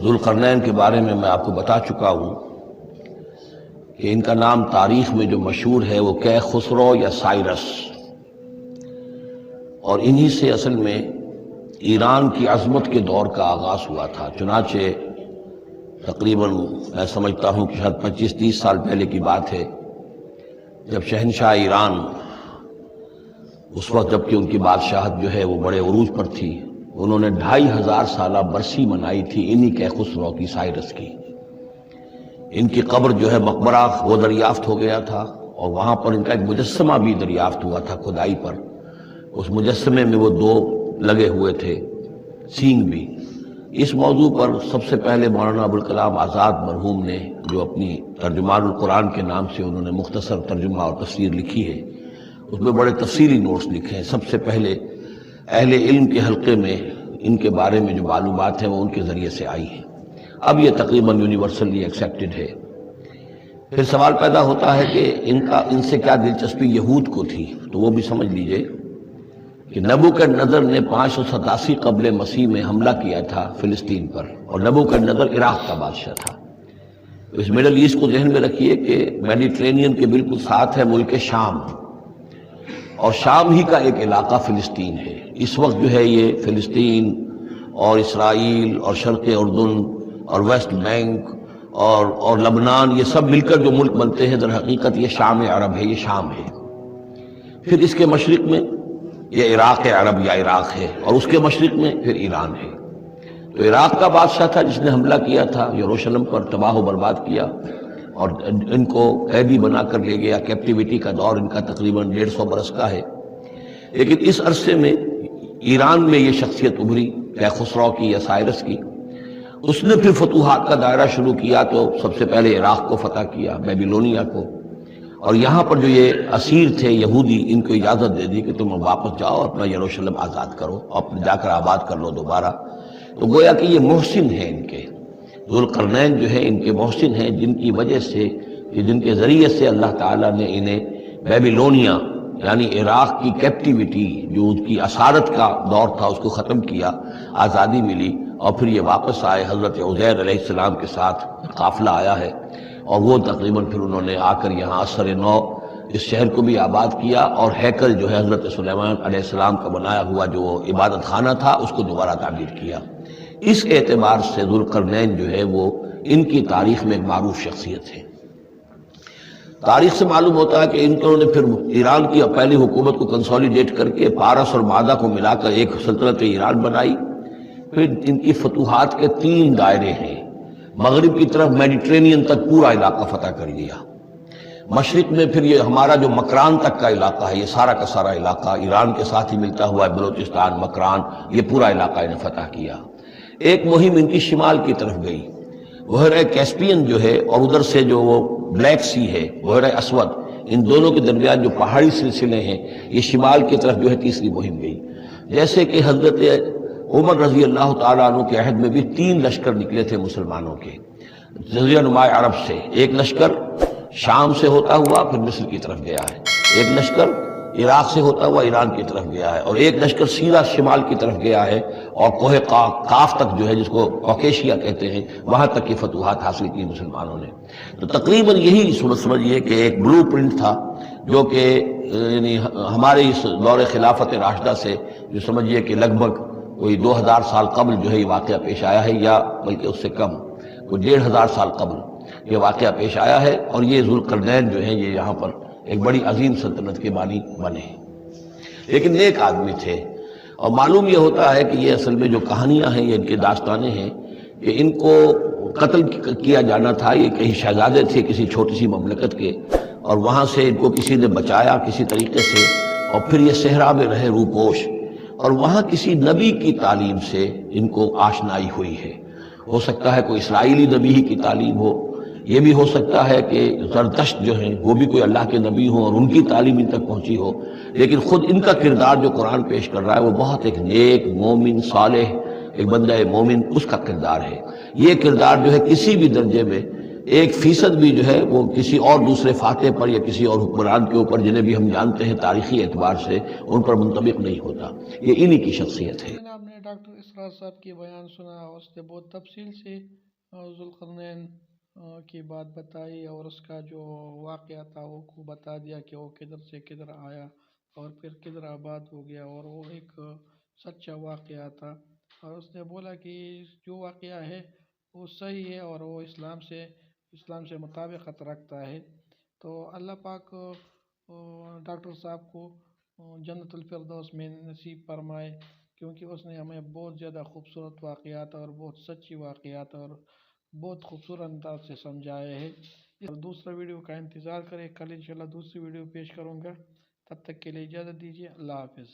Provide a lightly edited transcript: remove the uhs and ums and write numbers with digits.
ذوالقرنین کے بارے میں آپ کو بتا چکا ہوں کہ ان کا نام تاریخ میں جو مشہور ہے وہ کیخسرو یا سائرس، اور انہی سے اصل میں ایران کی عظمت کے دور کا آغاز ہوا تھا۔ چنانچہ تقریباً میں سمجھتا ہوں کہ شاید 25-30 سال پہلے کی بات ہے، جب شہنشاہ ایران اس وقت جبکہ ان کی بادشاہت جو ہے وہ بڑے عروج پر تھی، انہوں نے 2500 سالہ برسی منائی تھی انہی کیخسرو کی، سائرس کی۔ ان کی قبر جو ہے مقبرہ وہ دریافت ہو گیا تھا، اور وہاں پر ان کا ایک مجسمہ بھی دریافت ہوا تھا کھدائی پر۔ اس مجسمے میں وہ 2 لگے ہوئے تھے، سینگ بھی۔ اس موضوع پر سب سے پہلے مولانا ابوالکلام آزاد مرحوم نے جو اپنی ترجمان القرآن کے نام سے انہوں نے مختصر ترجمہ اور تفسیر لکھی ہے، اس میں بڑے تفصیلی نوٹس لکھے ہیں۔ سب سے پہلے اہل علم کے حلقے میں ان کے بارے میں جو معلومات ہیں وہ ان کے ذریعے سے آئی ہیں، اب یہ تقریباً یونیورسلی ایکسیپٹڈ ہے۔ پھر سوال پیدا ہوتا ہے کہ ان سے کیا دلچسپی یہود کو تھی، تو وہ بھی سمجھ لیجئے کہ نبوکدنضر نے 587 قبل مسیح میں حملہ کیا تھا فلسطین پر، اور نبوکدنضر عراق کا بادشاہ تھا۔ اس مڈل ایسٹ کو ذہن میں رکھیے کہ میڈیٹرینین کے بالکل ساتھ ہے ملک شام، اور شام ہی کا ایک علاقہ فلسطین ہے۔ اس وقت جو ہے یہ فلسطین اور اسرائیل اور شرق اردن اور ویسٹ بینک اور لبنان، یہ سب مل کر جو ملک بنتے ہیں، در حقیقت یہ شام عرب ہے، یہ شام ہے۔ پھر اس کے مشرق میں یہ عراق عرب یا عراق ہے، اور اس کے مشرق میں پھر ایران ہے۔ تو عراق کا بادشاہ تھا جس نے حملہ کیا تھا یروشلم پر، تباہ و برباد کیا، اور ان کو قیدی بنا کر لے گیا۔ کیپٹیوٹی کا دور ان کا تقریباً 150 برس کا ہے۔ لیکن اس عرصے میں ایران میں یہ شخصیت ابھری کیخسرو کی یا سائرس کی۔ اس نے پھر فتوحات کا دائرہ شروع کیا، تو سب سے پہلے عراق کو فتح کیا، بیبیلونیا کو، اور یہاں پر جو یہ اسیر تھے یہودی، ان کو اجازت دے دی کہ تم واپس جاؤ، اپنا یروشلم آزاد کرو، اپنے جا کر آباد کر لو دوبارہ۔ تو گویا کہ یہ محسن ہیں ان کے، ذوالقرنین جو ہے ان کے محسن ہیں، جن کی وجہ سے، جن کے ذریعے سے اللہ تعالیٰ نے انہیں بیبیلونیا یعنی عراق کی کیپٹیوٹی، جو ان کی اسارت کا دور تھا، اس کو ختم کیا، آزادی ملی، اور پھر یہ واپس آئے۔ حضرت عزیر علیہ السلام کے ساتھ قافلہ آیا ہے، اور وہ تقریباً پھر انہوں نے آ کر یہاں عصر نو اس شہر کو بھی آباد کیا، اور ہیکل جو ہے حضرت سلیمان علیہ السلام کا بنایا ہوا جو عبادت خانہ تھا، اس کو دوبارہ تعمیر کیا۔ اس اعتبار سے ذوالقرنین جو ہے وہ ان کی تاریخ میں ایک معروف شخصیت ہے۔ تاریخ سے معلوم ہوتا ہے کہ انہوں نے پھر ایران کی پہلی حکومت کو کنسولیڈیٹ کر کے پارس اور مادہ کو ملا کر ایک سلطنت ایران بنائی۔ پھر ان کی فتوحات کے 3 دائرے ہیں۔ مغرب کی طرف میڈیٹرینین تک پورا علاقہ فتح کر لیا، مشرق میں پھر یہ ہمارا جو مکران تک کا علاقہ ہے، یہ سارا کا سارا علاقہ ایران کے ساتھ ہی ملتا ہوا ہے، بلوچستان، مکران، یہ پورا علاقہ انہیں فتح کیا۔ ایک مہم ان کی شمال کی طرف گئی، بحیرہ کیسپین جو ہے، اور ادھر سے جو وہ بلیک سی ہے، بحیرہ اسود، ان دونوں کے درمیان جو پہاڑی سلسلے ہیں، یہ شمال کی طرف جو ہے تیسری مہم گئی۔ جیسے کہ حضرت عمر رضی اللہ تعالیٰ عنہ کے عہد میں بھی 3 لشکر نکلے تھے مسلمانوں کے جزیرہ نما عرب سے۔ ایک لشکر شام سے ہوتا ہوا پھر مصر کی طرف گیا ہے، ایک لشکر عراق سے ہوتا ہوا ایران کی طرف گیا ہے، اور ایک لشکر سیدھا شمال کی طرف گیا ہے، اور کوہ قاف تک جو ہے، جس کو کوکیشیا کہتے ہیں، وہاں تک کی فتوحات حاصل کی مسلمانوں نے۔ تو تقریباً یہی سمجھیے کہ ایک بلو پرنٹ تھا، جو کہ یعنی ہمارے اس دور خلافت راشدہ سے جو سمجھیے کہ لگ بھگ کوئی 2000 سال قبل جو ہے یہ واقعہ پیش آیا ہے، یا بلکہ اس سے کم، کوئی 1500 سال قبل یہ واقعہ پیش آیا ہے، اور یہ ذوالقرنین جو ہیں یہ یہاں پر ایک بڑی عظیم سلطنت کے بانی بنے ہیں۔ لیکن نیک آدمی تھے، اور معلوم یہ ہوتا ہے کہ یہ اصل میں جو کہانیاں ہیں، یہ ان کے داستانیں ہیں کہ ان کو قتل کیا جانا تھا۔ یہ کہیں شہزادے تھے کسی چھوٹی سی مملکت کے، اور وہاں سے ان کو کسی نے بچایا کسی طریقے سے، اور پھر یہ صحرا میں رہے روپوش، اور وہاں کسی نبی کی تعلیم سے ان کو آشنائی ہوئی ہے۔ ہو سکتا ہے کوئی اسرائیلی نبی ہی کی تعلیم ہو، یہ بھی ہو سکتا ہے کہ زرتشت جو ہیں وہ بھی کوئی اللہ کے نبی ہوں اور ان کی تعلیم ان تک پہنچی ہو، لیکن خود ان کا کردار جو قرآن پیش کر رہا ہے وہ بہت ایک نیک، مومن، صالح، ایک بندہ مومن، اس کا کردار ہے۔ یہ کردار جو ہے کسی بھی درجے میں 1% بھی جو ہے وہ کسی اور دوسرے فاتح پر یا کسی اور حکمران کے اوپر، جنہیں بھی ہم جانتے ہیں تاریخی اعتبار سے، ان پر منطبق نہیں ہوتا۔ یہ انہی کی شخصیت ہے۔ ڈاکٹر اسرار صاحب کی بیان سنا، اس نے بہت تفصیل سے ذوالقرنین کی بات بتائی اور اس کا جو واقعہ تھا وہ کو بتا دیا کہ وہ کدھر سے کدھر آیا اور پھر کدھر آباد ہو گیا، اور وہ ایک سچا واقعہ تھا۔ اور اس نے بولا کہ جو واقعہ ہے وہ صحیح ہے اور وہ اسلام سے مطابقت رکھتا ہے۔ تو اللہ پاک ڈاکٹر صاحب کو جنت الفردوس میں نصیب فرمائے، کیونکہ اس نے ہمیں بہت زیادہ خوبصورت واقعات اور بہت سچی واقعات اور بہت خوبصورت انداز سے سمجھائے ہیں۔ اور دوسرا ویڈیو کا انتظار کریں، کل انشاءاللہ دوسری ویڈیو پیش کروں گا۔ تب تک کے لیے اجازت دیجیے، اللہ حافظ۔